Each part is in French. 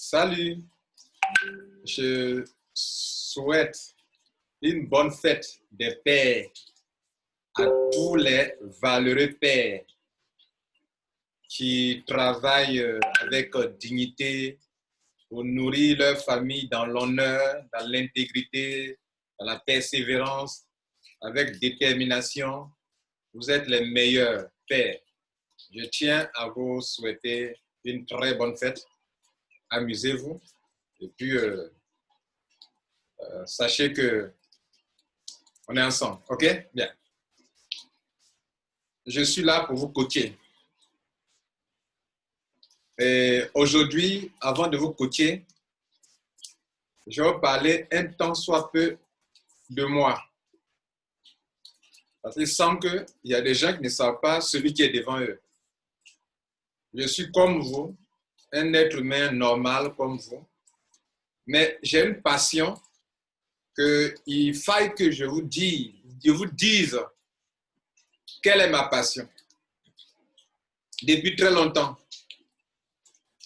Salut, je souhaite une bonne fête des pères à tous les valeureux pères qui travaillent avec dignité pour nourrir leur famille dans l'honneur, dans l'intégrité, dans la persévérance, avec détermination. Vous êtes les meilleurs pères. Je tiens à vous souhaiter une très bonne fête. Amusez-vous et puis sachez que on est ensemble, ok? Bien. Je suis là pour vous coacher. Et aujourd'hui, avant de vous coacher, je vais vous parler un tant soit peu de moi. Parce qu'il semble qu'il y a des gens qui ne savent pas celui qui est devant eux. Je suis comme vous, un être humain normal comme vous, mais j'ai une passion qu'il faille que je vous dise quelle est ma passion. Depuis très longtemps,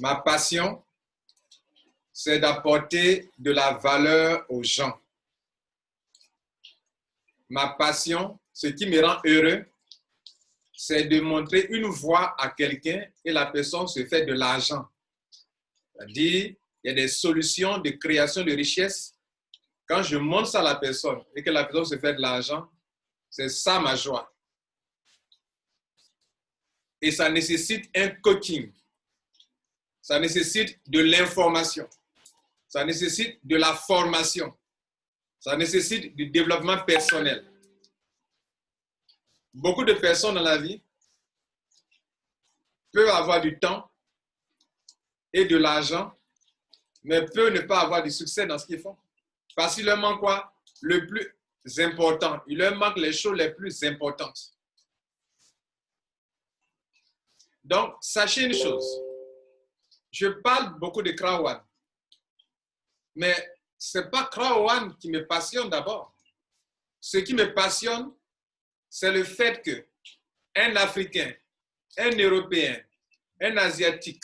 ma passion, c'est d'apporter de la valeur aux gens. Ma passion, ce qui me rend heureux, c'est de montrer une voie à quelqu'un et la personne se fait de l'argent. C'est-à-dire, il y a des solutions de création de richesse. Quand je montre ça à la personne et que la personne se fait de l'argent, c'est ça ma joie. Et ça nécessite un coaching. Ça nécessite de l'information. Ça nécessite de la formation. Ça nécessite du développement personnel. Beaucoup de personnes dans la vie peuvent avoir du temps et de l'argent, mais peuvent ne pas avoir du succès dans ce qu'ils font. Parce qu'il leur manque quoi? Le plus important. Il leur manque les choses les plus importantes. Donc, sachez une chose. Je parle beaucoup de Krawan, mais ce n'est pas Krawan qui me passionne d'abord. Ce qui me passionne, c'est le fait qu'un Africain, un Européen, un Asiatique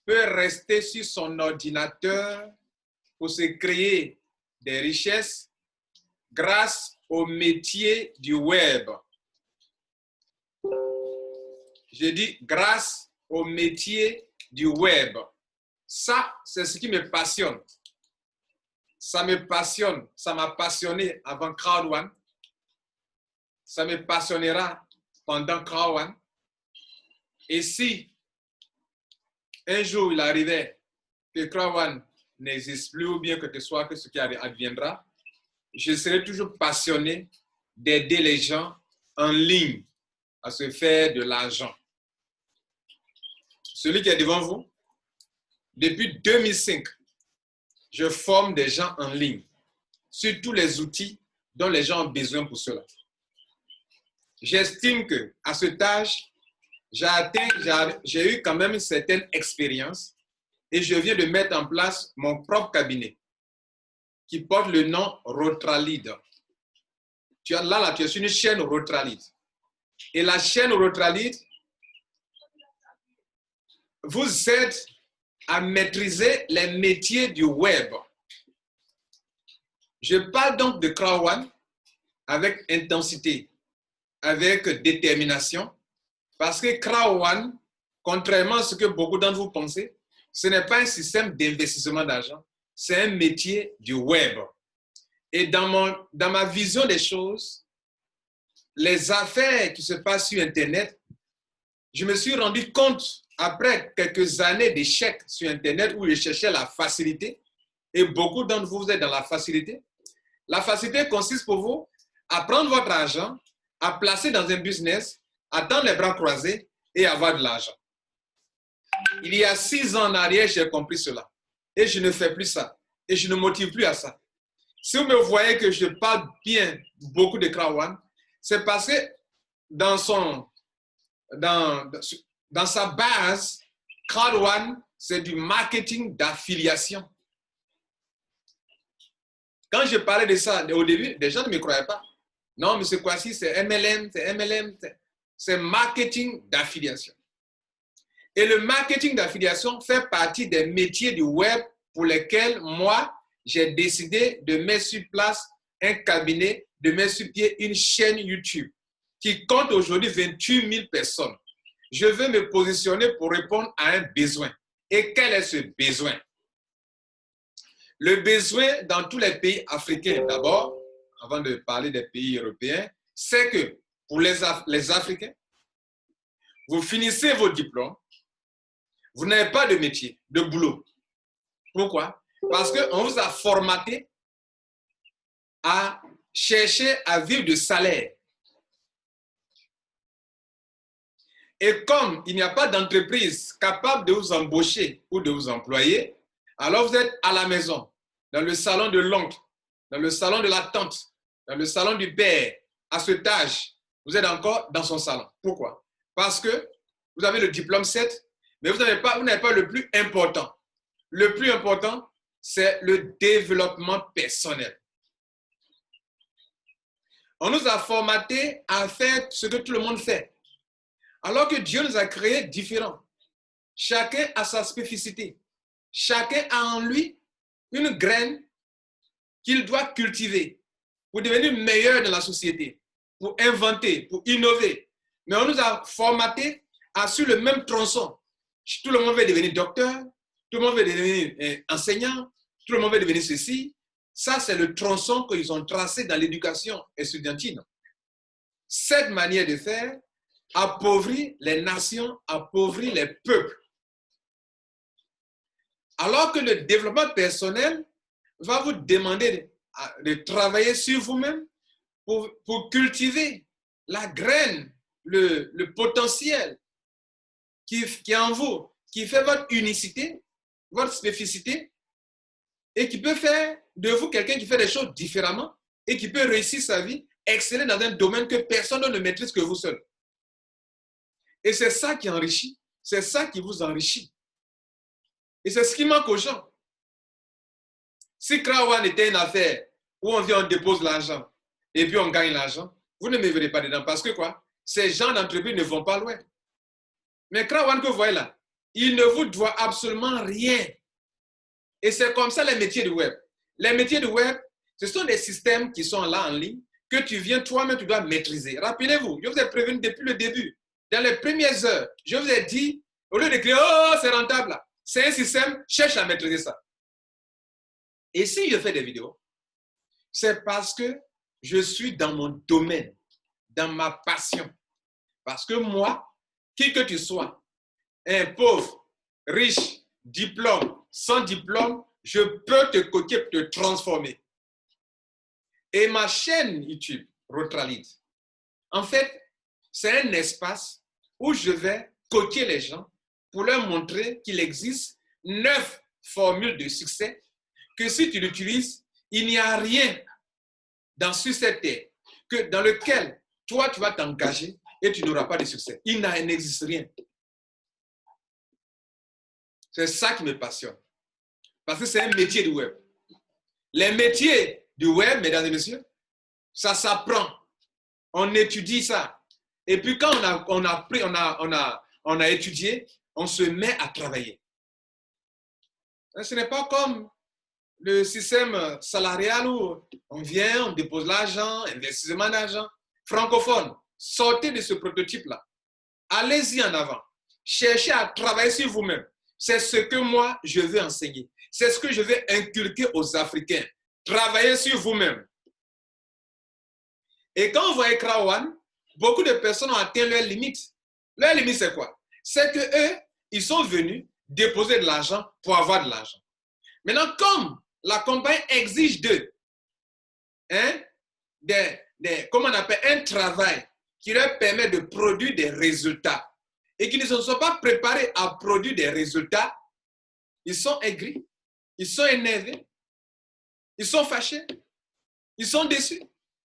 peut rester sur son ordinateur pour se créer des richesses grâce au métier du web. Je dis grâce au métier du web. Ça, c'est ce qui me passionne. Ça me passionne. Ça m'a passionné avant Crowd1. Ça me passionnera pendant Crowd1. Et si un jour il arrivait que Crowd1 n'existe plus ou bien que ce qui adviendra, je serai toujours passionné d'aider les gens en ligne à se faire de l'argent. Celui qui est devant vous, depuis 2005, je forme des gens en ligne sur tous les outils dont les gens ont besoin pour cela. J'estime qu'à cet âge, j'ai eu quand même une certaine expérience et je viens de mettre en place mon propre cabinet qui porte le nom Rotralid. Tu es sur une chaîne Rotralid. Et la chaîne Rotralid vous aide à maîtriser les métiers du web. Je parle donc de Crowd1 avec intensité, avec détermination, parce que Crowd1, contrairement à ce que beaucoup d'entre vous pensez, ce n'est pas un système d'investissement d'argent, c'est un métier du web. Et dans ma vision des choses, les affaires qui se passent sur Internet, je me suis rendu compte après quelques années d'échecs sur Internet où je cherchais la facilité, et beaucoup d'entre vous êtes dans la facilité. La facilité consiste pour vous à prendre votre argent, à placer dans un business, à tendre les bras croisés et avoir de l'argent. Il y a 6 ans en arrière, j'ai compris cela. Et je ne fais plus ça. Et je ne motive plus à ça. Si vous me voyez que je parle bien beaucoup de Crowd1, c'est parce que dans sa base, Crowd1, c'est du marketing d'affiliation. Quand je parlais de ça au début, les gens ne me croyaient pas. Non, mais c'est quoi si c'est MLM, c'est marketing d'affiliation. Et le marketing d'affiliation fait partie des métiers du web pour lesquels moi, j'ai décidé de mettre sur place un cabinet, de mettre sur pied une chaîne YouTube qui compte aujourd'hui 28 000 personnes. Je veux me positionner pour répondre à un besoin. Et quel est ce besoin? Le besoin dans tous les pays africains, d'abord, avant de parler des pays européens, c'est que pour les Africains, vous finissez vos diplômes, vous n'avez pas de métier, de boulot. Pourquoi? Parce qu'on vous a formaté à chercher à vivre de salaire. Et comme il n'y a pas d'entreprise capable de vous embaucher ou de vous employer, alors vous êtes à la maison, dans le salon de l'oncle, dans le salon de la tante, dans le salon du père, à cet âge, vous êtes encore dans son salon. Pourquoi? Parce que vous avez le diplôme 7, mais vous n'avez pas le plus important. Le plus important, c'est le développement personnel. On nous a formatés à faire ce que tout le monde fait. Alors que Dieu nous a créés différents. Chacun a sa spécificité. Chacun a en lui une graine qu'il doit cultiver pour devenir meilleur dans la société, pour inventer, pour innover. Mais on nous a formatés à suivre le même tronçon. Tout le monde veut devenir docteur, tout le monde veut devenir enseignant, tout le monde veut devenir ceci. Ça, c'est le tronçon qu'ils ont tracé dans l'éducation estudiantine. Cette manière de faire appauvrit les nations, appauvrit les peuples. Alors que le développement personnel va vous demander de travailler sur vous-même pour cultiver la graine, le potentiel qui est en vous, qui fait votre unicité, votre spécificité, et qui peut faire de vous quelqu'un qui fait des choses différemment et qui peut réussir sa vie, exceller dans un domaine que personne ne maîtrise que vous seul. Et c'est ça qui enrichit, c'est ça qui vous enrichit. Et c'est ce qui manque aux gens. Si Krawan était une affaire où on vient, on dépose l'argent et puis on gagne l'argent, vous ne me verrez pas dedans. Parce que quoi? Ces gens d'entreprise ne vont pas loin. Mais Krawan que vous voyez là, il ne vous doit absolument rien. Et c'est comme ça les métiers du web. Les métiers du web, ce sont des systèmes qui sont là en ligne, que tu viens toi-même, tu dois maîtriser. Rappelez-vous, je vous ai prévenu depuis le début. Dans les premières heures, je vous ai dit, au lieu de crier, oh, c'est rentable là, c'est un système, cherche à maîtriser ça. Et si je fais des vidéos, c'est parce que je suis dans mon domaine, dans ma passion. Parce que moi, qui que tu sois, un pauvre, riche, diplôme, sans diplôme, je peux te coacher, te transformer. Et ma chaîne YouTube, Rotralid, en fait, c'est un espace où je vais coacher les gens pour leur montrer qu'il existe 9 formules de succès que si tu l'utilises, il n'y a rien sur cette terre dans lequel toi, tu vas t'engager et tu n'auras pas de succès. Il n'existe rien. C'est ça qui me passionne. Parce que c'est un métier du web. Les métiers du web, mesdames et messieurs, ça s'apprend. On étudie ça. Et puis quand on a étudié, on se met à travailler. Ce n'est pas comme le système salarial où on vient, on dépose l'argent, investissement d'argent. Francophone, sortez de ce prototype-là. Allez-y en avant. Cherchez à travailler sur vous-même. C'est ce que moi, je veux enseigner. C'est ce que je veux inculquer aux Africains. Travaillez sur vous-même. Et quand on voit Krawan, beaucoup de personnes ont atteint leurs limites. Leur limite, c'est quoi? C'est qu'eux, ils sont venus déposer de l'argent pour avoir de l'argent. Maintenant, comme la compagnie exige d'eux, comment on appelle, un travail qui leur permet de produire des résultats et qui ne se sont pas préparés à produire des résultats, ils sont aigris, ils sont énervés, ils sont fâchés, ils sont déçus.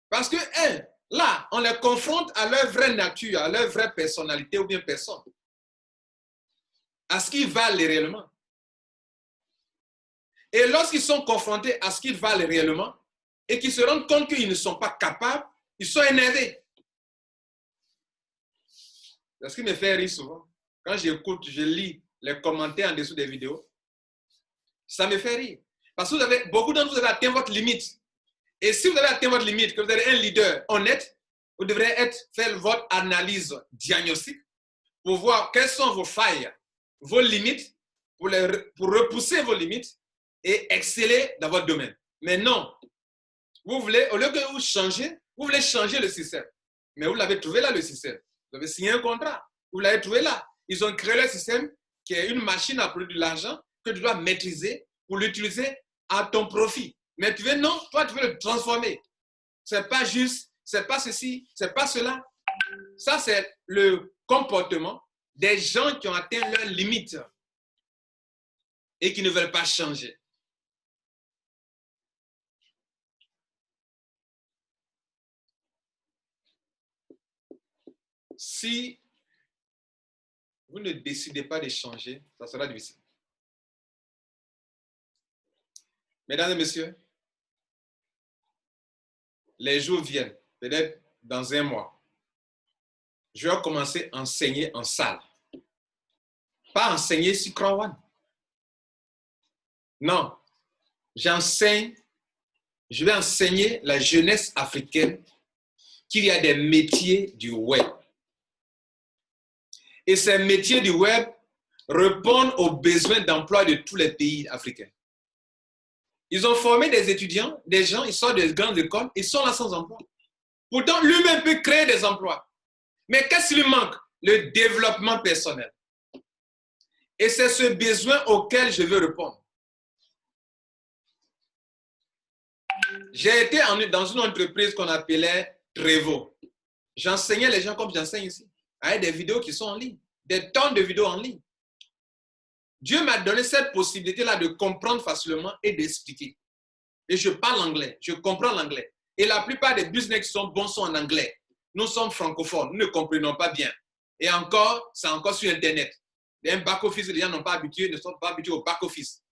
Parce que, là, on les confronte à leur vraie nature, à leur vraie personnalité ou bien personne. À ce qu'ils valent réellement. Et lorsqu'ils sont confrontés à ce qu'ils valent réellement et qu'ils se rendent compte qu'ils ne sont pas capables, ils sont énervés. C'est ce qui me fait rire souvent. quand j'écoute, je lis les commentaires en dessous des vidéos, ça me fait rire. Parce que beaucoup d'entre vous avez atteint votre limite. Et si vous avez atteint votre limite, que vous êtes un leader honnête, vous devrez faire votre analyse diagnostique pour voir quelles sont vos failles, vos limites, pour repousser vos limites et exceller dans votre domaine. Mais non, vous voulez, au lieu que vous changez, vous voulez changer le système. Mais vous l'avez trouvé là, le système. Vous avez signé un contrat. Vous l'avez trouvé là. Ils ont créé le système qui est une machine à produire de l'argent que tu dois maîtriser pour l'utiliser à ton profit. Mais tu veux, non, toi, tu veux le transformer. Ce n'est pas juste, ce n'est pas ceci, ce n'est pas cela. Ça, c'est le comportement des gens qui ont atteint leurs limites et qui ne veulent pas changer. Si vous ne décidez pas de changer, ça sera difficile. Mesdames et messieurs, les jours viennent, peut-être dans un mois. Je vais commencer à enseigner en salle. Pas enseigner sur Crown One. Non, je vais enseigner la jeunesse africaine qu'il y a des métiers du web. Et ces métiers du web répondent aux besoins d'emploi de tous les pays africains. Ils ont formé des étudiants, des gens, ils sortent des grandes écoles, ils sont là sans emploi. Pourtant, lui-même peut créer des emplois. Mais qu'est-ce qui lui manque? Le développement personnel. Et c'est ce besoin auquel je veux répondre. J'ai été dans une entreprise qu'on appelait Trevo. J'enseignais les gens comme j'enseigne ici, avec des vidéos qui sont en ligne, des tonnes de vidéos en ligne. Dieu m'a donné cette possibilité-là de comprendre facilement et d'expliquer. Et je parle anglais, je comprends l'anglais. Et la plupart des business qui sont bons sont en anglais. Nous sommes francophones, nous ne comprenons pas bien. Et encore, c'est encore sur Internet. Un back-office, les gens ne sont pas habitués au back-office.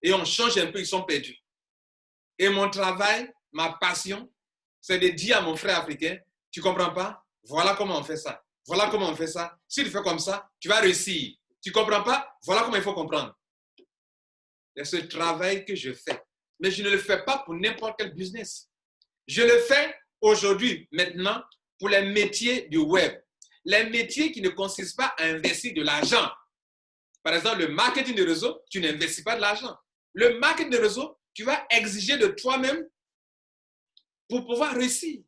Et on change un peu, ils sont perdus. Et mon travail, ma passion, c'est de dire à mon frère africain, tu ne comprends pas? Voilà comment on fait ça. Voilà comment on fait ça. Si tu fais comme ça, tu vas réussir. Tu ne comprends pas? Voilà comment il faut comprendre. C'est ce travail que je fais. Mais je ne le fais pas pour n'importe quel business. Je le fais aujourd'hui, maintenant, pour les métiers du web. Les métiers qui ne consistent pas à investir de l'argent. Par exemple, le marketing de réseau, tu n'investis pas de l'argent. Le marketing de réseau, tu vas exiger de toi-même pour pouvoir réussir.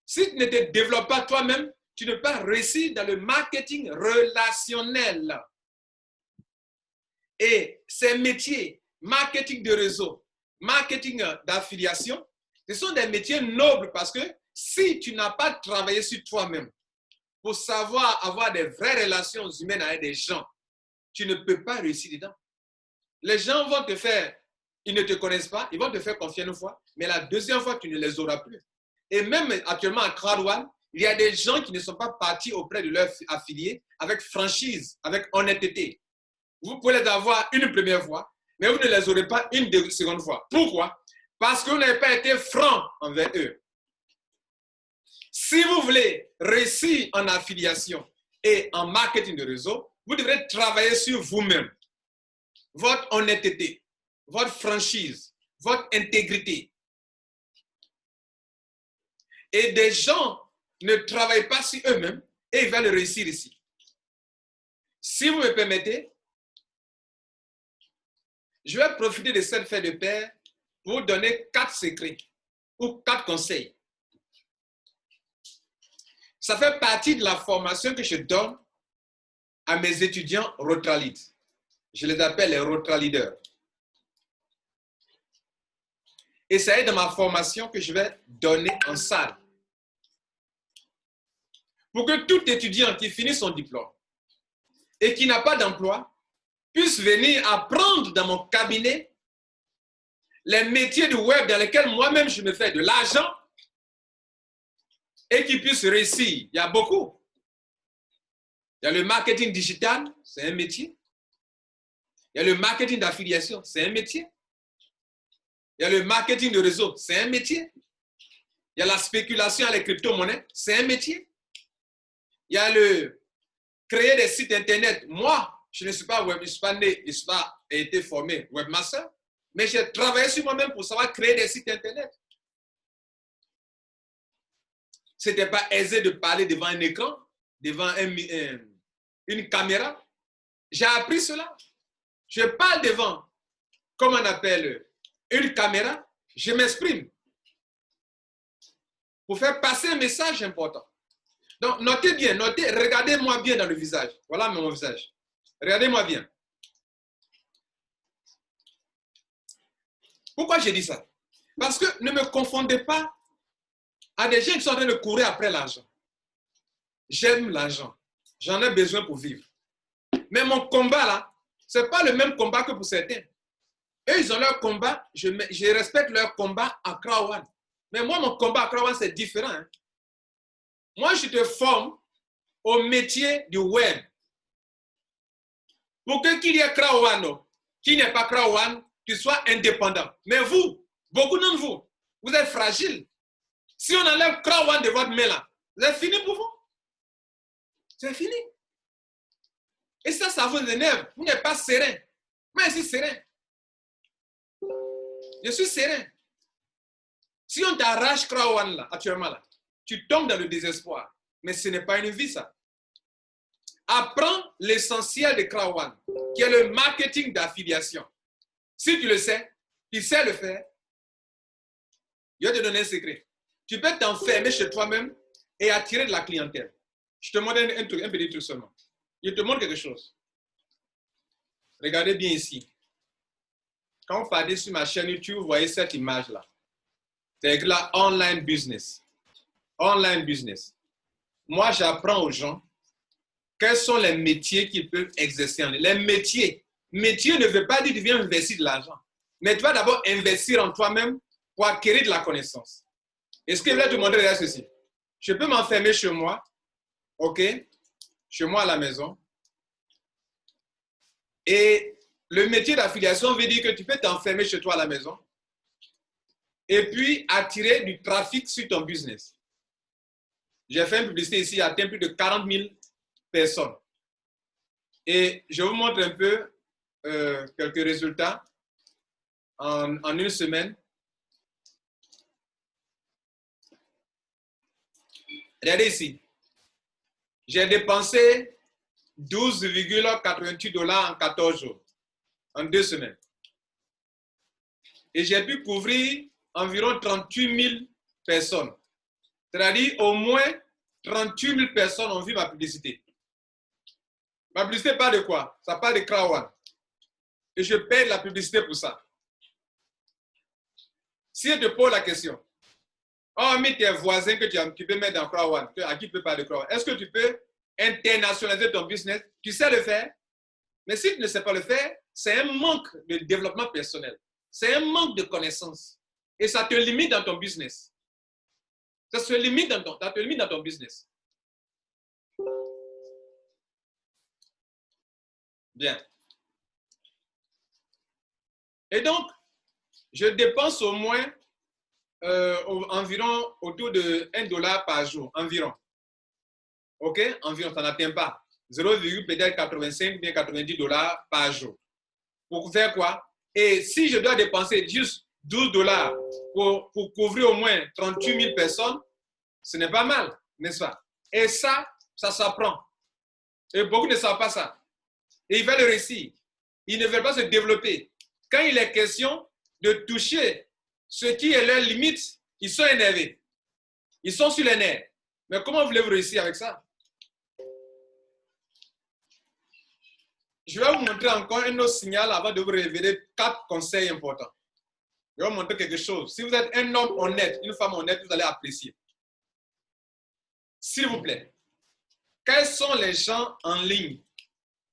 Si tu ne te développes pas toi-même, tu ne peux pas réussir dans le marketing relationnel. Et ces métiers, marketing de réseau, marketing d'affiliation, ce sont des métiers nobles parce que si tu n'as pas travaillé sur toi-même pour savoir avoir des vraies relations humaines avec des gens, tu ne peux pas réussir dedans. Les gens vont te faire, ils ne te connaissent pas, ils vont te faire confiance une fois, mais la deuxième fois, tu ne les auras plus. Et même actuellement à Crown One, il y a des gens qui ne sont pas partis auprès de leurs affiliés avec franchise, avec honnêteté. Vous pouvez les avoir une première fois, mais vous ne les aurez pas une seconde fois. Pourquoi? Parce que vous n'avez pas été franc envers eux. Si vous voulez réussir en affiliation et en marketing de réseau, vous devrez travailler sur vous-même. Votre honnêteté, votre franchise, votre intégrité. Et des gens ne travaillent pas sur eux-mêmes et ils veulent réussir ici. Si vous me permettez, je vais profiter de cette fête de paix pour vous donner 4 secrets ou 4 conseils. Ça fait partie de la formation que je donne à mes étudiants Rotralides. Je les appelle les Rotraliders. Et ça est dans ma formation que je vais donner en salle. Pour que tout étudiant qui finit son diplôme et qui n'a pas d'emploi puisse venir apprendre dans mon cabinet les métiers du web dans lesquels moi-même je me fais de l'argent et qui puisse réussir. Il y a beaucoup. Il y a le marketing digital, c'est un métier. Il y a le marketing d'affiliation, c'est un métier. Il y a le marketing de réseau, c'est un métier. Il y a la spéculation avec les crypto-monnaies, c'est un métier. Il y a créer des sites Internet. Moi, je ne suis pas web, je ne suis pas né, je ne suis pas été formé webmaster, mais j'ai travaillé sur moi-même pour savoir créer des sites Internet. Ce n'était pas aisé de parler devant un écran, devant une caméra. J'ai appris cela. Je parle devant, comme on appelle, une caméra, je m'exprime pour faire passer un message important. Donc, notez bien, notez, regardez-moi bien dans le visage. Voilà mon visage. Regardez-moi bien. Pourquoi j'ai dit ça? Parce que ne me confondez pas à des gens qui sont en train de courir après l'argent. J'aime l'argent. J'en ai besoin pour vivre. Mais mon combat là, ce n'est pas le même combat que pour certains. Eux, ils ont leur combat. Je respecte leur combat à Accra One. Mais moi, mon combat à Accra One, c'est différent. Hein? Moi, je te forme au métier du web. Pour que qu'il y ait Accra One, qui n'est pas Accra One, tu sois indépendant. Mais vous, beaucoup d'entre vous, vous êtes fragiles. Si on enlève Accra One de votre main là, vous êtes fini pour vous. C'est fini. Et ça vous énerve. Vous n'êtes pas serein. Moi, je suis serein. Je suis serein. Si on t'arrache Accra One là, actuellement là, tu tombes dans le désespoir. Mais ce n'est pas une vie, ça. Apprends l'essentiel de Accra One, qui est le marketing d'affiliation. Si tu le sais le faire, je vais te donner un secret. Tu peux t'enfermer chez toi-même et attirer de la clientèle. Je te montre un petit truc seulement. Je te montre quelque chose. Regardez bien ici. Quand vous partez sur ma chaîne YouTube, vous voyez cette image-là. C'est écrit là, online business. Online business. Moi, j'apprends aux gens quels sont les métiers qu'ils peuvent exercer en ligne. Les métiers. Métier ne veut pas dire que tu viens investir de l'argent. Mais tu vas d'abord investir en toi-même pour acquérir de la connaissance. Et ce que je vais te montrer là, c'est ceci. Je peux m'enfermer chez moi, ok, chez moi à la maison. Et le métier d'affiliation veut dire que tu peux t'enfermer chez toi à la maison et puis attirer du trafic sur ton business. J'ai fait une publicité ici, il atteint plus de 40 000 personnes. Et je vous montre un peu quelques résultats en une semaine. Regardez ici. J'ai dépensé 12,88 $ en 14 jours, en 2 semaines. Et j'ai pu couvrir environ 38 000 personnes. C'est-à-dire au moins 38 000 personnes ont vu ma publicité. Ma publicité parle de quoi? Ça parle de Accra One. Et je paye la publicité pour ça. Si je te pose la question, hormis tes voisins que tu peux mettre dans Accra One, à qui tu peux parler de Accra One, est-ce que tu peux internationaliser ton business? Tu sais le faire? Mais si tu ne sais pas le faire, c'est un manque de développement personnel. C'est un manque de connaissances. Et ça te limite dans ton business. Ça te limite dans ton business. Bien. Et donc, je dépense au moins environ autour de 1 $ par jour. Environ. OK? Environ, ça n'atteint pas. 0,85 bien 90 $ par jour. Pour faire quoi? Et si je dois dépenser juste 12 $ pour couvrir au moins 38 000 personnes, ce n'est pas mal, n'est-ce pas? Et ça s'apprend. Et beaucoup ne savent pas ça. Et ils veulent réussir. Ils ne veulent pas se développer. Quand il est question de toucher ce qui est leur limite, ils sont énervés. Ils sont sur les nerfs. Mais comment voulez-vous réussir avec ça? Je vais vous montrer encore un autre signal avant de vous révéler 4 conseils importants. Je vais vous montrer quelque chose. Si vous êtes un homme honnête, une femme honnête, vous allez apprécier. S'il vous plaît, quels sont les gens en ligne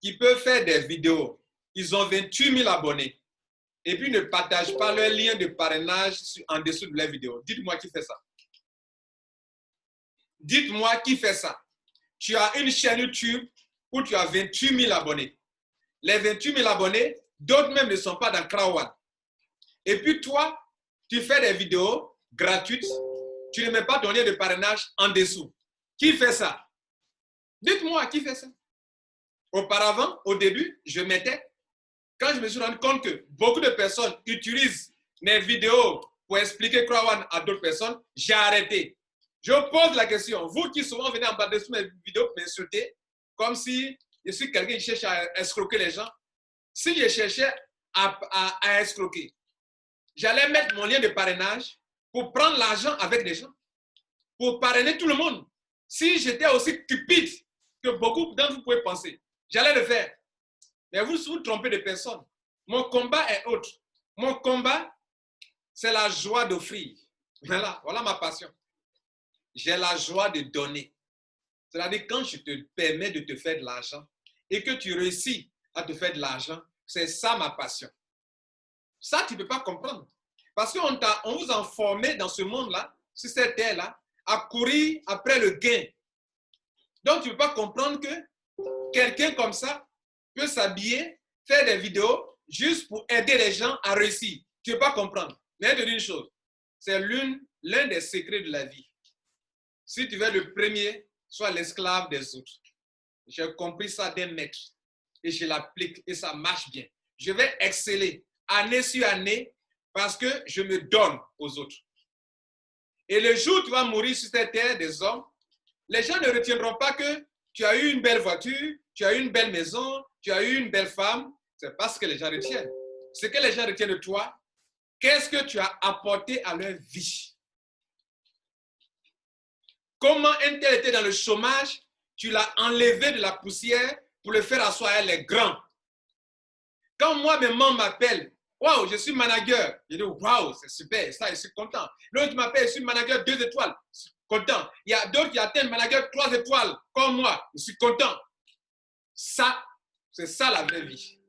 qui peuvent faire des vidéos? Ils ont 28 000 abonnés et puis ne partagent pas leur lien de parrainage en dessous de leur vidéo. Dites-moi qui fait ça. Dites-moi qui fait ça. Tu as une chaîne YouTube où tu as 28 000 abonnés. Les 28 000 abonnés, d'autres même ne sont pas dans Accra One. Et puis toi, tu fais des vidéos gratuites, tu ne mets pas ton lien de parrainage en dessous. Qui fait ça? Dites-moi qui fait ça. Auparavant, au début, je mettais. Quand je me suis rendu compte que beaucoup de personnes utilisent mes vidéos pour expliquer Crown à d'autres personnes, j'ai arrêté. Je pose la question, vous qui souvent venez en bas de mes vidéos pour m'insulter, comme si je suis quelqu'un qui cherche à escroquer les gens. Si je cherchais à escroquer, j'allais mettre mon lien de parrainage pour prendre l'argent avec des gens, pour parrainer tout le monde. Si j'étais aussi cupide que beaucoup d'entre vous pouvez penser, j'allais le faire. Mais vous vous trompez de personne. Mon combat est autre. Mon combat, c'est la joie d'offrir. Voilà ma passion. J'ai la joie de donner. C'est-à-dire quand je te permets de te faire de l'argent et que tu réussis à te faire de l'argent, c'est ça ma passion. Ça, tu ne peux pas comprendre. Parce qu'on vous a formé dans ce monde-là, sur cette terre-là, à courir après le gain. Donc, tu ne peux pas comprendre que quelqu'un comme ça peut s'habiller, faire des vidéos juste pour aider les gens à réussir. Tu ne peux pas comprendre. Mais je te dis une chose, c'est l'un des secrets de la vie. Si tu veux le premier, sois l'esclave des autres. J'ai compris ça d'un maître et je l'applique et ça marche bien. Je vais exceller année sur année parce que je me donne aux autres. Et le jour où tu vas mourir sur cette terre des hommes, les gens ne retiendront pas que tu as eu une belle voiture, tu as eu une belle maison, tu as eu une belle femme. C'est pas ce que les gens retiennent. Ce que les gens retiennent de toi, qu'est-ce que tu as apporté à leur vie? Comment un tel était dans le chômage, tu l'as enlevé de la poussière pour le faire asseoir à les grands. Quand moi, mes membres m'appellent, waouh, je suis manager. Je dis, waouh, c'est super, ça, je suis content. L'autre m'appelle, je suis manager 2 étoiles, je suis content. Il y a d'autres qui atteignent manager 3 étoiles, comme moi, je suis content. Ça, c'est ça la vraie vie.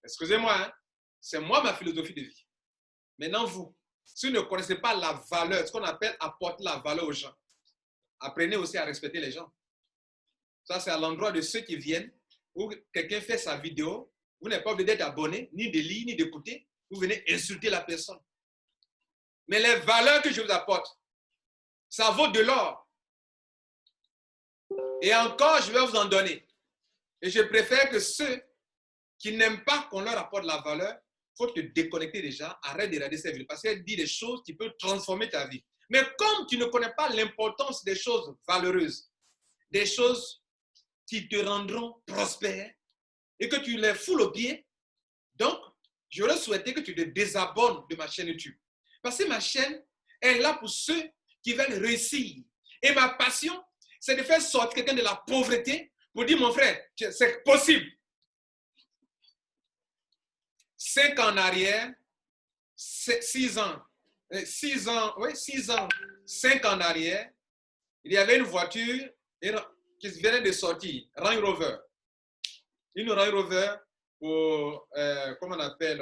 Excusez-moi, hein? C'est moi ma philosophie de vie. Maintenant, vous, si vous ne connaissez pas la valeur, ce qu'on appelle apporter la valeur aux gens, apprenez aussi à respecter les gens. Ça, c'est à l'endroit de ceux qui viennent, où quelqu'un fait sa vidéo, vous n'êtes pas obligé d'être abonné, ni de lire, ni d'écouter, vous venez insulter la personne. Mais les valeurs que je vous apporte, ça vaut de l'or. Et encore, je vais vous en donner. Et je préfère que ceux qui n'aiment pas qu'on leur apporte la valeur, il faut te déconnecter déjà, arrête de regarder ces vidéos, parce qu'elle dit des choses qui peuvent transformer ta vie. Mais comme tu ne connais pas l'importance des choses valeureuses, des choses qui te rendront prospère, et que tu les foules au pied, donc, j'aurais souhaité que tu te désabonnes de ma chaîne YouTube. Parce que ma chaîne est là pour ceux qui veulent réussir. Et ma passion, c'est de faire sortir quelqu'un de la pauvreté pour dire, mon frère, c'est possible. 5 ans en arrière, 6 ans, 5 ans en arrière, il y avait une voiture qui venait de sortir, Range Rover. Une Range Rover pour, comment on appelle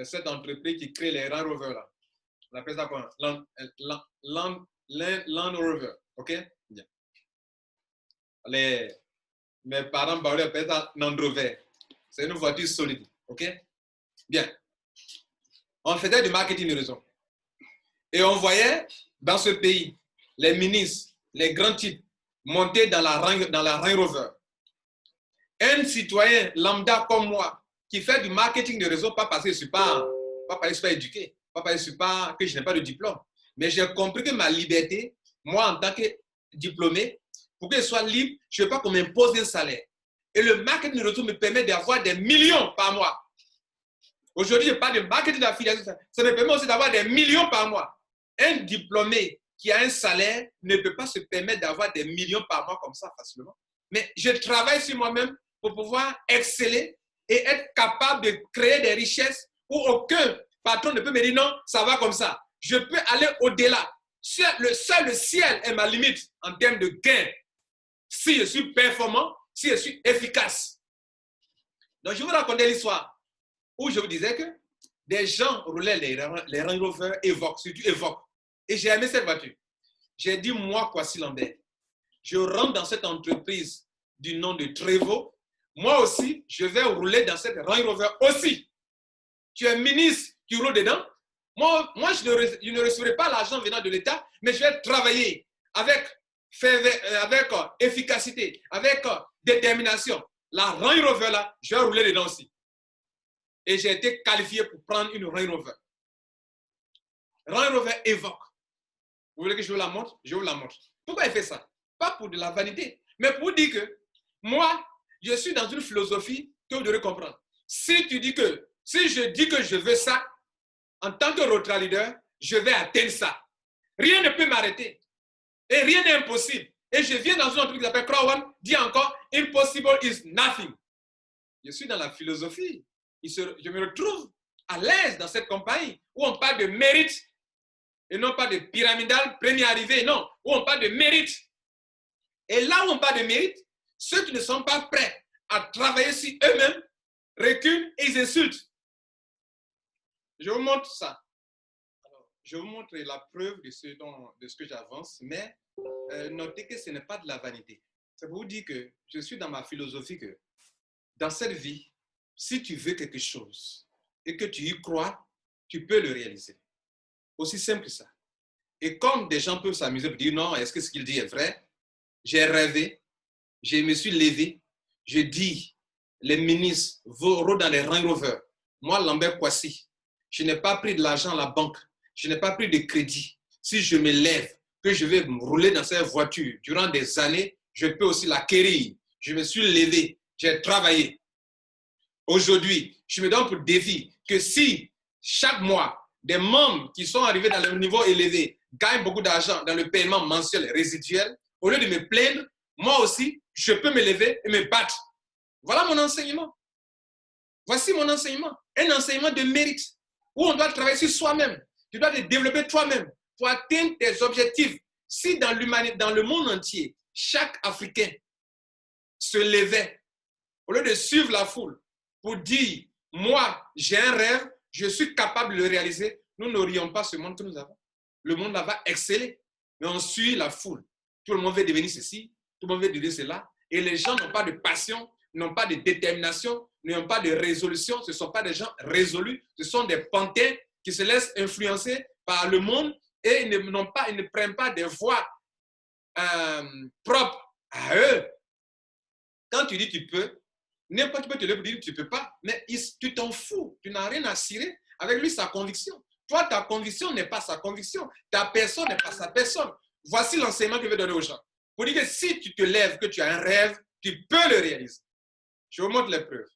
cette entreprise qui crée les Range Rover là. On appelle ça quoi? Land Rover, ok? Bien. Mes parents appellent ça Land Rover. C'est une voiture solide, ok? Bien. On faisait du marketing de réseau. Et on voyait dans ce pays les ministres, les grands types monter dans la Range Rover. Un citoyen lambda comme moi qui fait du marketing de réseau, pas parce que je ne suis pas éduqué, pas parce que je n'ai pas de diplôme, mais j'ai compris que ma liberté, moi en tant que diplômé, pour que je sois libre, je ne veux pas qu'on m'impose un salaire. Et le marketing de réseau me permet d'avoir des millions par mois. Aujourd'hui, je parle de marketing d'affiliation, ça me permet aussi d'avoir des millions par mois. Un diplômé qui a un salaire ne peut pas se permettre d'avoir des millions par mois comme ça facilement. Mais je travaille sur moi-même pour pouvoir exceller et être capable de créer des richesses où aucun patron ne peut me dire non, ça va comme ça. Je peux aller au-delà. Seul le ciel est ma limite en termes de gain. Si je suis performant, si je suis efficace. Donc, je vais vous raconter l'histoire où je vous disais que des gens roulaient les Range Rover surtout Évoque. Et j'ai aimé cette voiture. J'ai dit, moi, Kwasi Lambert, je rentre dans cette entreprise du nom de Trevo. Moi aussi, je vais rouler dans cette Range Rover aussi. Tu es ministre, tu roules dedans. Moi je ne recevrai pas l'argent venant de l'État, mais je vais travailler avec efficacité, avec détermination. la Range Rover là, je vais rouler dedans aussi. Et j'ai été qualifié pour prendre une Range Rover. Range Rover Evoque. Vous voulez que je vous la montre? Je vous la montre. Pourquoi il fait ça? Pas pour de la vanité, mais pour dire que moi, je suis dans une philosophie que vous devez comprendre. Si je dis que je veux ça, en tant que road leader, je vais atteindre ça. Rien ne peut m'arrêter. Et rien n'est impossible. Et je viens dans une entreprise qui s'appelle Crown, dit encore, impossible is nothing. Je suis dans la philosophie. Je me retrouve à l'aise dans cette compagnie où on parle de mérite et non pas de pyramidal, premier arrivé, non, où on parle de mérite. Et là où on parle de mérite, ceux qui ne sont pas prêts à travailler sur eux-mêmes reculent et ils insultent. Je vous montre ça. Alors, je vous montre la preuve de ce que j'avance, mais notez que ce n'est pas de la vanité. Ça vous dire que je suis dans ma philosophie que dans cette vie, si tu veux quelque chose et que tu y crois, tu peux le réaliser. Aussi simple que ça. Et comme des gens peuvent s'amuser pour dire non, est-ce que ce qu'il dit est vrai? J'ai rêvé, je me suis levé, je dis, les ministres vont dans les Range Rover. Moi, Lambert Kouassi, je n'ai pas pris de l'argent à la banque, je n'ai pas pris de crédit. Si je me lève, que je vais rouler dans cette voiture durant des années, je peux aussi l'acquérir. Je me suis levé, j'ai travaillé. Aujourd'hui, je me donne pour défi que si chaque mois, des membres qui sont arrivés dans le niveau élevé gagnent beaucoup d'argent dans le paiement mensuel résiduel, au lieu de me plaindre, moi aussi, je peux me lever et me battre. Voilà mon enseignement. Voici mon enseignement. Un enseignement de mérite où on doit travailler sur soi-même. Tu dois te développer toi-même pour atteindre tes objectifs. Si dans le monde entier, chaque Africain se levait, au lieu de suivre la foule, pour dire, moi, j'ai un rêve, je suis capable de le réaliser, nous n'aurions pas ce monde que nous avons. Le monde là va exceller, mais on suit la foule. Tout le monde veut devenir ceci, tout le monde veut devenir cela, et les gens n'ont pas de passion, n'ont pas de détermination, n'ont pas de résolution, ce ne sont pas des gens résolus, ce sont des pantins qui se laissent influencer par le monde et ils ne prennent pas des voies propres à eux. Quand tu dis tu peux, n'importe qui peut te le dire, tu ne peux pas, mais tu t'en fous, tu n'as rien à cirer. Avec lui, sa conviction. Toi, ta conviction n'est pas sa conviction. Ta personne n'est pas sa personne. Voici l'enseignement que je vais donner aux gens. Pour dire que si tu te lèves, que tu as un rêve, tu peux le réaliser. Je vous montre les preuves.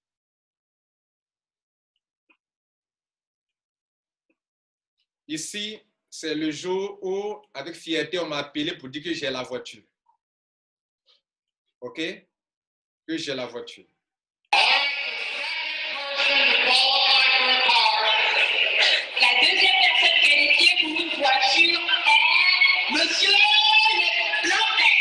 Ici, c'est le jour où, avec fierté, on m'a appelé pour dire que j'ai la voiture. OK? Que j'ai la voiture. La deuxième personne qualifiée pour une voiture est Monsieur Lambert.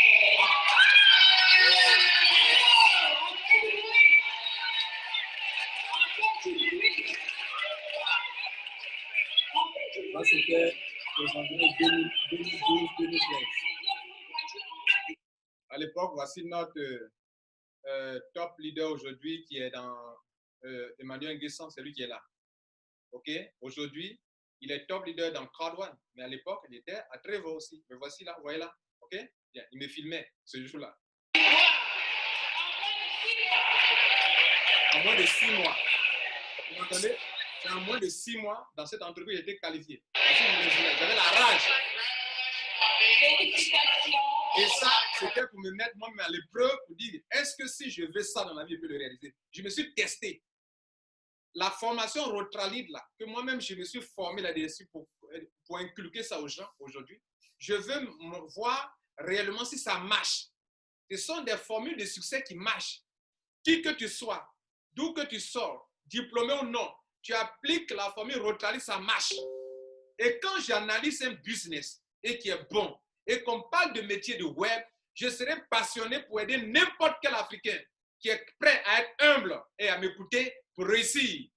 Ça, c'était aux environs 2012-2013. À l'époque, voici notre top leader aujourd'hui qui est dans Emmanuel Guesson, c'est lui qui est là. OK? Aujourd'hui, il est top leader dans Crowd One, mais à l'époque, il était à Trevor aussi. Mais voici là, vous voyez là. OK? Bien, il me filmait ce jour-là. En moins de 6 mois. Vous m'entendez? C'est en moins de 6 mois, dans cette entreprise, j'ai été qualifié. J'avais la rage. Et ça, c'était pour me mettre moi-même à l'épreuve, pour dire, est-ce que si je veux ça dans la vie, je peux le réaliser? Je me suis testé. La formation Rotralid, là, que moi-même, je me suis formé là-dessus pour inculquer ça aux gens aujourd'hui. Je veux voir réellement si ça marche. Ce sont des formules de succès qui marchent. Qui que tu sois, d'où que tu sors, diplômé ou non, tu appliques la formule Rotralid, ça marche. Et quand j'analyse un business et qui est bon, et qu'on parle de métier de web, je serai passionné pour aider n'importe quel Africain qui est prêt à être humble et à m'écouter pour réussir.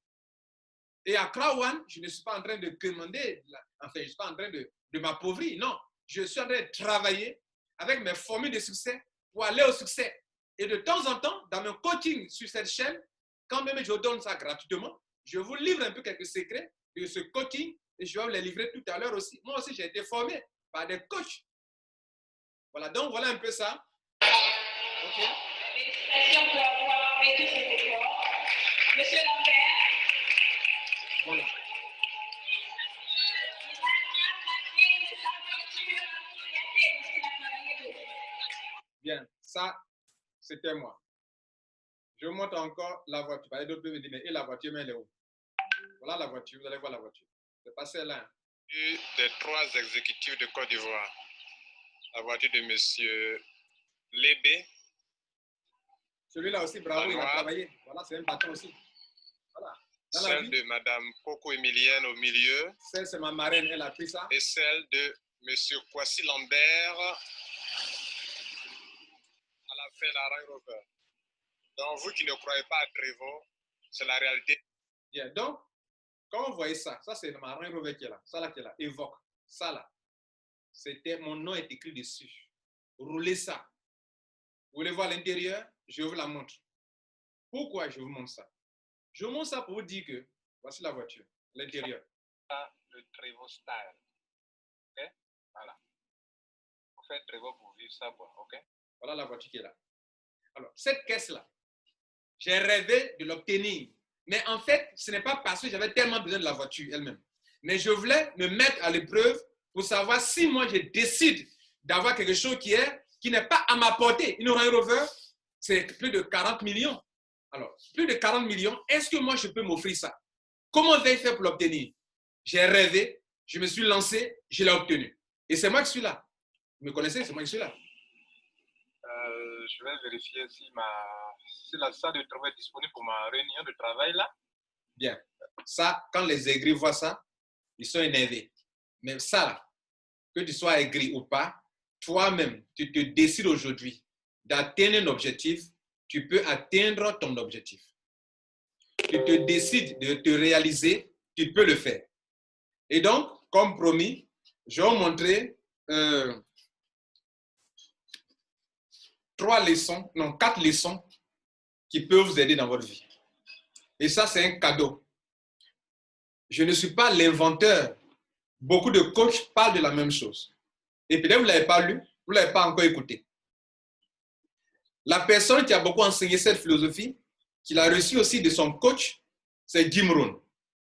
Et à Crowd One, je ne suis pas en train de demander, enfin, je ne suis pas en train de m'appauvrir, non. Je suis en train de travailler avec mes formules de succès pour aller au succès. Et de temps en temps, dans mon coaching sur cette chaîne, quand même je donne ça gratuitement, je vous livre un peu quelques secrets de ce coaching et je vais vous les livrer tout à l'heure aussi. Moi aussi, j'ai été formé par des coachs. Voilà, donc voilà un peu ça. OK. Félicitations pour avoir fait tous ces efforts. Monsieur Lambert. Voilà. Bien, ça, c'était moi. Je vous montre encore la voiture. D'autres peuvent me dire, mais et la voiture, mais elle est où? Voilà la voiture, vous allez voir la voiture. C'est pas celle-là. Des 3 exécutifs de Côte d'Ivoire. La voiture de monsieur Lébé. Celui-là aussi, bravo, il a travaillé. Voilà, c'est un bâton aussi. Voilà. Celle de madame Coco Emilienne au milieu. Celle, c'est ma marraine, elle a pris ça. Et celle de monsieur Kwasi Lambert. Elle a fait la Range Rover. Donc, vous qui ne croyez pas à Trevor, c'est la réalité. Bien, donc, quand vous voyez ça, ça c'est ma Range Rover qui est là. Ça là qui est là, évoque. Ça là, c'était, mon nom est écrit dessus. Roulez ça. Vous voulez voir l'intérieur? Je vous la montre. Pourquoi je vous montre ça? Je vous montre ça pour vous dire que, voici la voiture, l'intérieur. Le Trevor Style. Ok? Voilà. Vous faites Trevor pour vivre ça, quoi. Ok? Voilà la voiture qui est là. Alors, cette caisse-là, j'ai rêvé de l'obtenir. Mais en fait, ce n'est pas parce que j'avais tellement besoin de la voiture elle-même. Mais je voulais me mettre à l'épreuve pour savoir si moi, je décide d'avoir quelque chose qui n'est pas à ma portée. Une Range Rover, c'est plus de 40 millions. Alors, plus de 40 millions, est-ce que moi, je peux m'offrir ça? Comment vais-je faire pour l'obtenir? J'ai rêvé, je me suis lancé, je l'ai obtenu. Et c'est moi qui suis là. Vous me connaissez, c'est moi qui suis là. Je vais vérifier si la salle de travail est disponible pour ma réunion de travail là. Bien. Ça, quand les aigris voient ça, ils sont énervés. Mais ça, là, que tu sois aigri ou pas, toi-même, tu te décides aujourd'hui d'atteindre un objectif, tu peux atteindre ton objectif. Tu te décides de te réaliser, tu peux le faire. Et donc, comme promis, je vais vous montrer 4 leçons qui peuvent vous aider dans votre vie. Et ça, c'est un cadeau. Je ne suis pas l'inventeur. Beaucoup de coachs parlent de la même chose. Et peut-être vous ne l'avez pas lu, vous ne l'avez pas encore écouté. La personne qui a beaucoup enseigné cette philosophie, qu'il a reçue aussi de son coach, c'est Jim Rohn.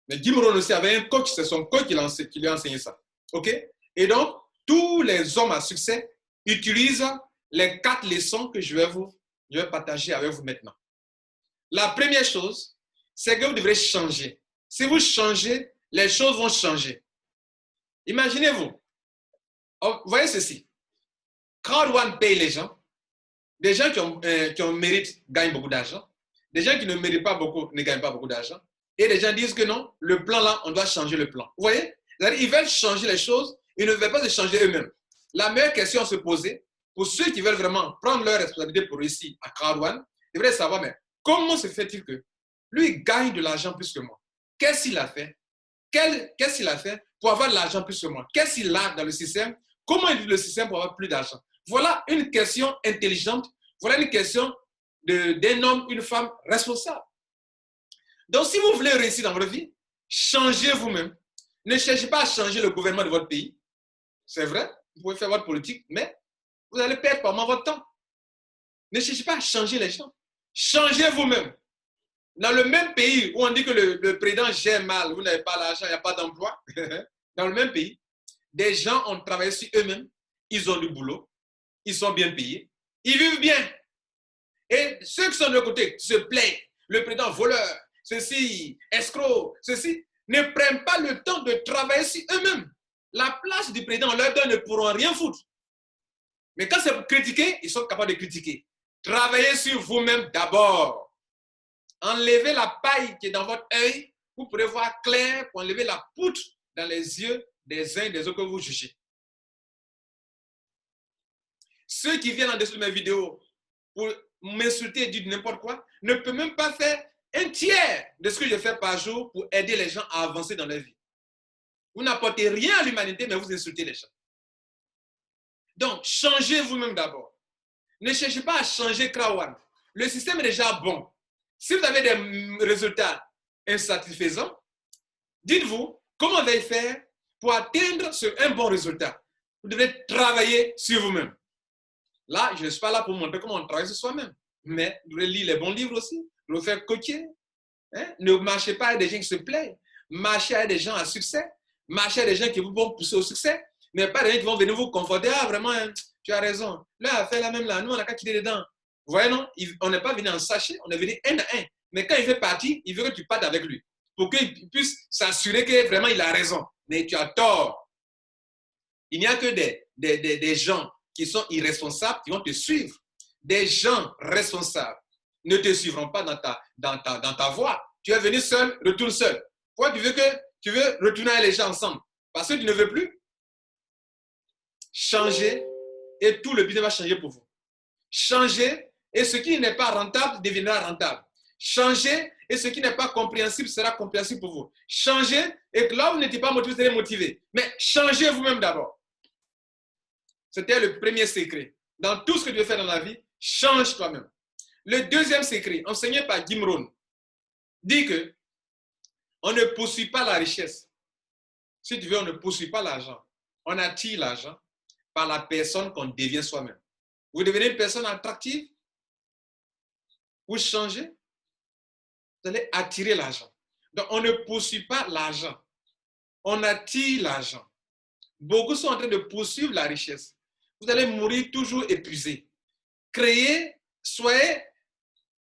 Mais Jim Rohn aussi avait un coach, c'est son coach qui lui a enseigné ça. OK? Et donc, tous les hommes à succès utilisent les 4 leçons que je vais partager avec vous maintenant. La première chose, c'est que vous devrez changer. Si vous changez, les choses vont changer. Imaginez-vous, voyez ceci. Crowd One paye les gens. Des gens qui ont mérite gagnent beaucoup d'argent. Des gens qui ne méritent pas beaucoup ne gagnent pas beaucoup d'argent. Et les gens disent que non, le plan là, on doit changer le plan. Vous voyez? Ils veulent changer les choses, ils ne veulent pas se changer eux-mêmes. La meilleure question à se poser, pour ceux qui veulent vraiment prendre leur responsabilité pour réussir à Crowd One, ils devraient savoir, mais comment se fait-il que lui gagne de l'argent plus que moi? Qu'est-ce qu'il a fait? Qu'est-ce qu'il a fait pour avoir de l'argent plus que moi? Qu'est-ce qu'il a dans le système? Comment il vit le système pour avoir plus d'argent? Voilà une question intelligente. Voilà une question d'un homme, une femme responsable. Donc, si vous voulez réussir dans votre vie, changez vous-même. Ne cherchez pas à changer le gouvernement de votre pays. C'est vrai, vous pouvez faire votre politique, mais vous allez perdre par votre temps. Ne cherchez pas à changer les gens. Changez vous-même. Dans le même pays où on dit que le président gère mal, vous n'avez pas l'argent, il n'y a pas d'emploi, dans le même pays, des gens ont travaillé sur eux-mêmes, ils ont du boulot, ils sont bien payés, ils vivent bien. Et ceux qui sont de l'autre côté se plaignent, le président voleur, ceci, escroc, ceci, ne prennent pas le temps de travailler sur eux-mêmes. La place du président, on leur donne, ne pourront rien foutre. Mais quand c'est pour critiquer, ils sont capables de critiquer. Travaillez sur vous-même d'abord. Enlevez la paille qui est dans votre œil, vous pourrez voir clair pour enlever la poutre dans les yeux des uns et des autres que vous jugez. Ceux qui viennent en dessous de mes vidéos pour m'insulter et dire n'importe quoi ne peuvent même pas faire un tiers de ce que je fais par jour pour aider les gens à avancer dans leur vie. Vous n'apportez rien à l'humanité, mais vous insultez les gens. Donc, changez vous-même d'abord. Ne cherchez pas à changer Crowd One. Le système est déjà bon. Si vous avez des résultats insatisfaisants, dites-vous comment vous allez faire pour atteindre un bon résultat. Vous devez travailler sur vous-même. Là, je ne suis pas là pour montrer comment on travaille sur soi-même. Mais vous devez lire les bons livres aussi. Vous devez faire coacher. Hein? Ne marchez pas avec des gens qui se plaignent. Marchez avec des gens à succès. Marchez avec des gens qui vous vont pousser au succès. Mais pas des gens qui vont venir vous conforter. Ah, vraiment, hein, tu as raison. Là, fait la même là. Nous, on n'a qu'à quitter dedans. Vous voyez, non? On n'est pas venu en sachet, on est venu un à un. Mais quand il fait partie, il veut que tu partes avec lui. Pour qu'il puisse s'assurer que vraiment il a raison. Mais tu as tort. Il n'y a que des gens qui sont irresponsables qui vont te suivre. Des gens responsables ne te suivront pas dans ta voie. Tu es venu seul, retourne seul. Pourquoi tu veux retourner avec les gens ensemble? Parce que tu ne veux plus changer et tout le business va changer pour vous. Changer et ce qui n'est pas rentable deviendra rentable. Changer et ce qui n'est pas compréhensible sera compréhensible pour vous. Changer et que là vous n'étiez pas motivé, vous serez motivé. Mais changez vous-même d'abord. C'était le premier secret. Dans tout ce que tu veux faire dans la vie, change toi-même. Le deuxième secret, enseigné par Jim Rohn, dit que on ne poursuit pas la richesse. Si tu veux, on ne poursuit pas l'argent. On attire l'argent par la personne qu'on devient soi-même. Vous devenez une personne attractive, vous changez, vous allez attirer l'argent. Donc, on ne poursuit pas l'argent. On attire l'argent. Beaucoup sont en train de poursuivre la richesse. Vous allez mourir toujours épuisé. Créez,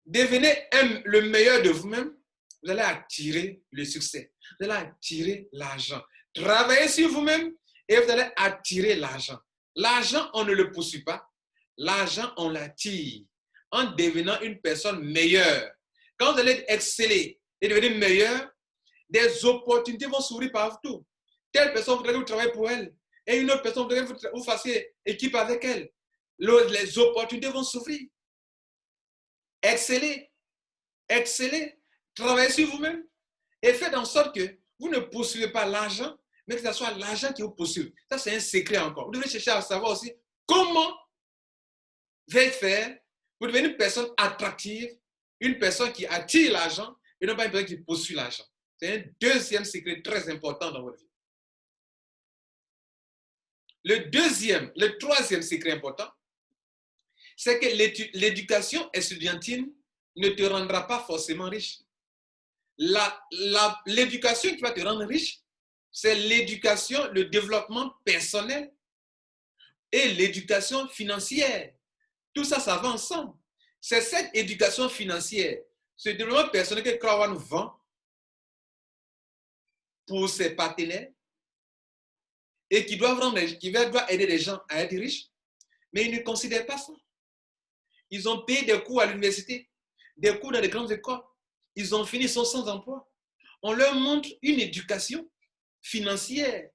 devenez le meilleur de vous-même. Vous allez attirer le succès. Vous allez attirer l'argent. Travaillez sur vous-même et vous allez attirer l'argent. L'argent, on ne le poursuit pas. L'argent, on l'attire en devenant une personne meilleure. Quand vous allez exceller et devenir meilleur, des opportunités vont s'ouvrir partout. Telle personne voudrait que vous travaillez pour elle et une autre personne voudrait que vous fassiez équipe avec elle. Les opportunités vont s'ouvrir. Excellez, excellez, travaillez sur vous-même et faites en sorte que vous ne poursuivez pas l'argent, mais que ce soit l'argent qui vous poursuive. Ça, c'est un secret encore. Vous devez chercher à savoir aussi comment faire pour devenir une personne attractive, une personne qui attire l'argent et non pas une personne qui poursuit l'argent. C'est un deuxième secret très important dans votre vie. Le troisième secret important, c'est que l'éducation estudiantine ne te rendra pas forcément riche. L'éducation qui va te rendre riche, c'est l'éducation, le développement personnel et l'éducation financière. Tout ça, ça va ensemble. C'est cette éducation financière, ce développement personnel que Crown vend pour ses partenaires et qui doit aider les gens à être riches, mais ils ne considèrent pas ça. Ils ont payé des cours à l'université, des cours dans les grandes écoles. Ils ont fini, ils sont sans emploi. On leur montre une éducation financière,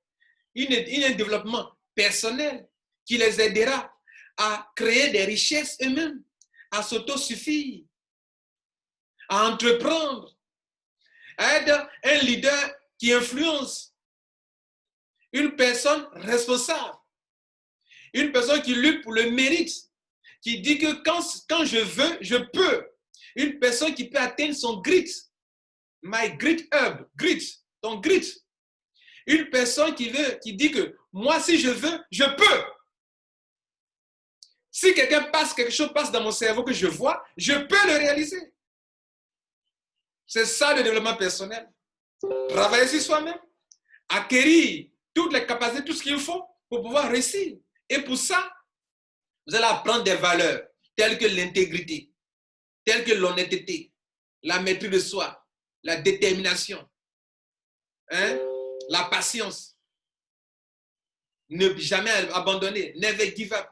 un développement personnel qui les aidera à créer des richesses eux-mêmes, à s'autosuffire, à entreprendre, à être un leader qui influence, une personne responsable, une personne qui lutte pour le mérite, qui dit que quand je veux, je peux. Une personne qui peut atteindre son grit. My grit herb, grit, ton grit. Une personne qui dit que moi, si je veux, je peux. Si quelque chose passe dans mon cerveau que je vois, je peux le réaliser. C'est ça le développement personnel. Travailler sur soi-même, acquérir toutes les capacités, tout ce qu'il faut pour pouvoir réussir. Et pour ça, vous allez apprendre des valeurs telles que l'intégrité, telles que l'honnêteté, la maîtrise de soi, la détermination, la patience. Ne jamais abandonner, never give up.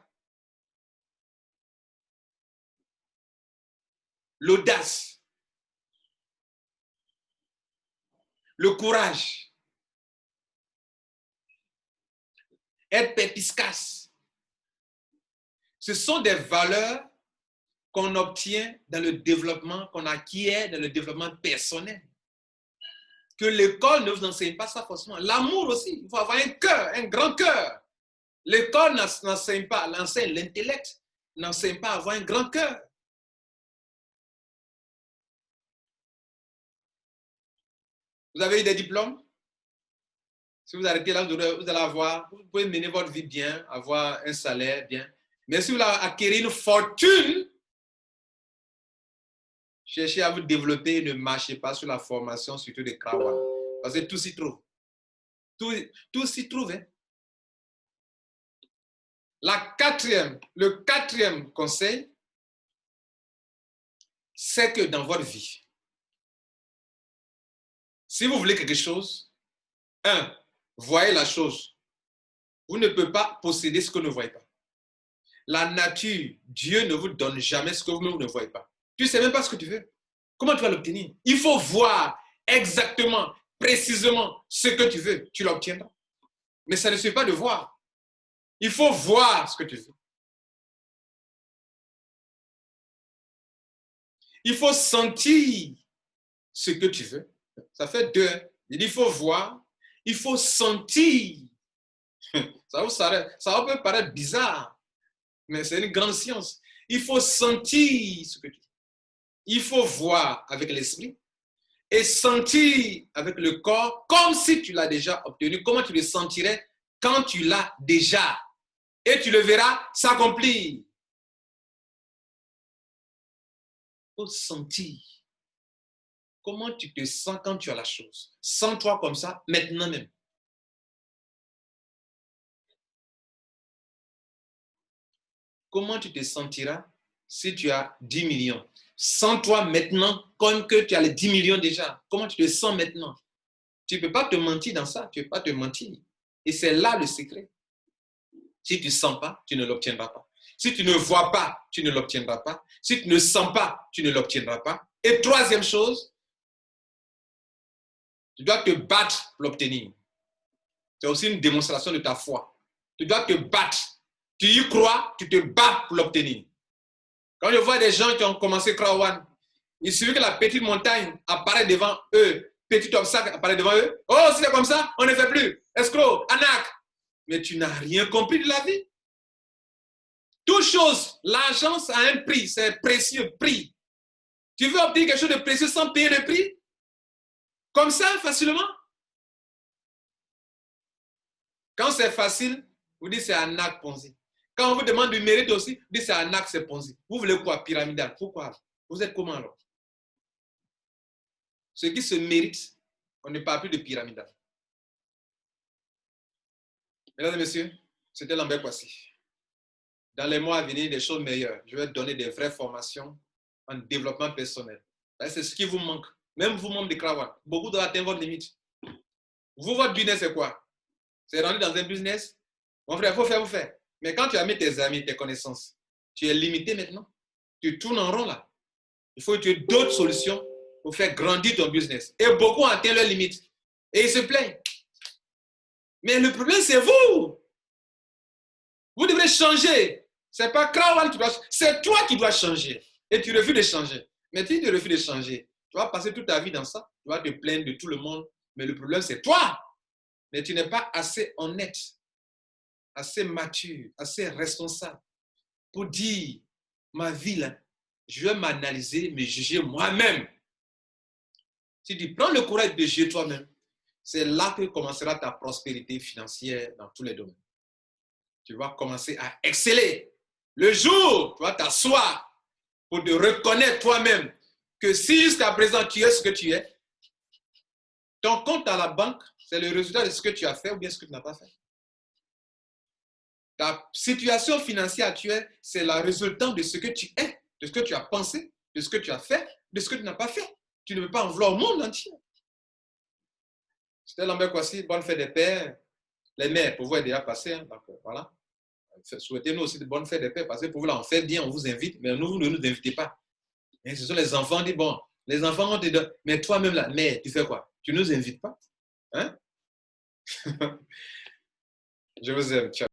L'audace, le courage, être perspicace. Ce sont des valeurs qu'on obtient dans le développement, qu'on acquiert dans le développement personnel. Que l'école ne vous enseigne pas ça forcément. L'amour aussi, il faut avoir un cœur, un grand cœur. L'école n'enseigne pas, l'enseigne l'intellect, n'enseigne pas à avoir un grand cœur. Vous avez eu des diplômes? Si vous arrêtez là, vous allez avoir, vous pouvez mener votre vie bien, avoir un salaire bien. Mais si vous voulez acquérir une fortune, cherchez à vous développer, ne marchez pas sur la formation, surtout des Krawan. Parce que tout s'y trouve. Tout s'y trouve. Hein? Le quatrième conseil, c'est que dans votre vie, si vous voulez quelque chose, voyez la chose. Vous ne pouvez pas posséder ce que vous ne voyez pas. La nature, Dieu ne vous donne jamais ce que vous ne voyez pas. Tu ne sais même pas ce que tu veux. Comment tu vas l'obtenir? Il faut voir exactement, précisément ce que tu veux. Tu l'obtiendras. Mais ça ne suffit pas de voir. Il faut voir ce que tu veux. Il faut sentir ce que tu veux. Ça fait deux. Il faut voir, il faut sentir. Ça peut paraître bizarre, mais c'est une grande science. Il faut sentir ce que tu veux. Il faut voir avec l'esprit et sentir avec le corps comme si tu l'as déjà obtenu. Comment tu le sentirais quand tu l'as déjà? Et tu le verras s'accomplir. Il faut sentir. Comment tu te sens quand tu as la chose? Sens-toi comme ça, maintenant même. Comment tu te sentiras si tu as 10 millions? Sens-toi maintenant comme que tu as les 10 millions déjà. Comment tu te sens maintenant? Tu ne peux pas te mentir dans ça. Tu ne peux pas te mentir. Et c'est là le secret. Si tu ne sens pas, tu ne l'obtiendras pas. Si tu ne vois pas, tu ne l'obtiendras pas. Si tu ne sens pas, tu ne l'obtiendras pas. Et troisième chose, tu dois te battre pour l'obtenir. C'est aussi une démonstration de ta foi. Tu dois te battre. Tu y crois, tu te bats pour l'obtenir. Quand je vois des gens qui ont commencé Krawan, il suffit que la petite montagne apparaît devant eux, petit obstacle apparaît devant eux. Oh, si c'est comme ça, on ne fait plus. Escroc, anac. Mais tu n'as rien compris de la vie. Toute chose, l'argent a un prix, c'est un précieux prix. Tu veux obtenir quelque chose de précieux sans payer le prix? Comme ça, facilement? Quand c'est facile, vous dites c'est anac Ponzi. Quand on vous demande du mérite aussi, vous dites c'est anac, c'est Ponzi. Vous voulez quoi? Pyramidal. Pourquoi? Vous êtes comment alors? Ce qui se mérite, on ne parle plus de pyramidal. Mesdames et messieurs, c'était Lambert Kwasi. Dans les mois à venir, des choses meilleures. Je vais donner des vraies formations en développement personnel. C'est ce qui vous manque. Même vous, membres de Krawan, beaucoup doivent atteindre votre limite. Vous, votre business, c'est quoi? C'est rentrer dans un business? Mon frère, il faut faire, vous faire. Mais quand tu as mis tes amis, tes connaissances, tu es limité maintenant. Tu tournes en rond là. Il faut que tu aies d'autres solutions pour faire grandir ton business. Et beaucoup ont atteint leurs limites. Et ils se plaignent. Mais le problème, c'est vous. Vous devrez changer. Ce n'est pas Krawan qui doit changer. C'est toi qui dois changer. Et tu refuses de changer. Mais si tu refuses de changer, tu vas passer toute ta vie dans ça. Tu vas te plaindre de tout le monde. Mais le problème, c'est toi. Mais tu n'es pas assez honnête, assez mature, assez responsable pour dire, ma vie, là, je vais m'analyser, me juger moi-même. Si tu prends le courage de juger toi-même, c'est là que commencera ta prospérité financière dans tous les domaines. Tu vas commencer à exceller. Le jour où tu vas t'asseoir pour te reconnaître toi-même que si jusqu'à présent tu es ce que tu es, ton compte à la banque, c'est le résultat de ce que tu as fait ou bien ce que tu n'as pas fait. Ta situation financière actuelle, c'est la résultante de ce que tu es, de ce que tu as pensé, de ce que tu as fait, de ce que tu n'as pas fait. Tu ne peux pas en vouloir au monde entier. C'était Lambert Kwasi, bonne fête des pères. Les mères, pour vous, est déjà passé. Hein, donc, voilà. Souhaitez-nous aussi de bonnes fêtes des pères, parce que pour vous, là, on fait bien, on vous invite, mais nous, vous ne nous invitez pas. Et ce sont les enfants, on dit, bon, les enfants, on te donne, mais toi-même, là, mère, tu fais quoi? Tu ne nous invites pas? Hein? Je vous aime, ciao.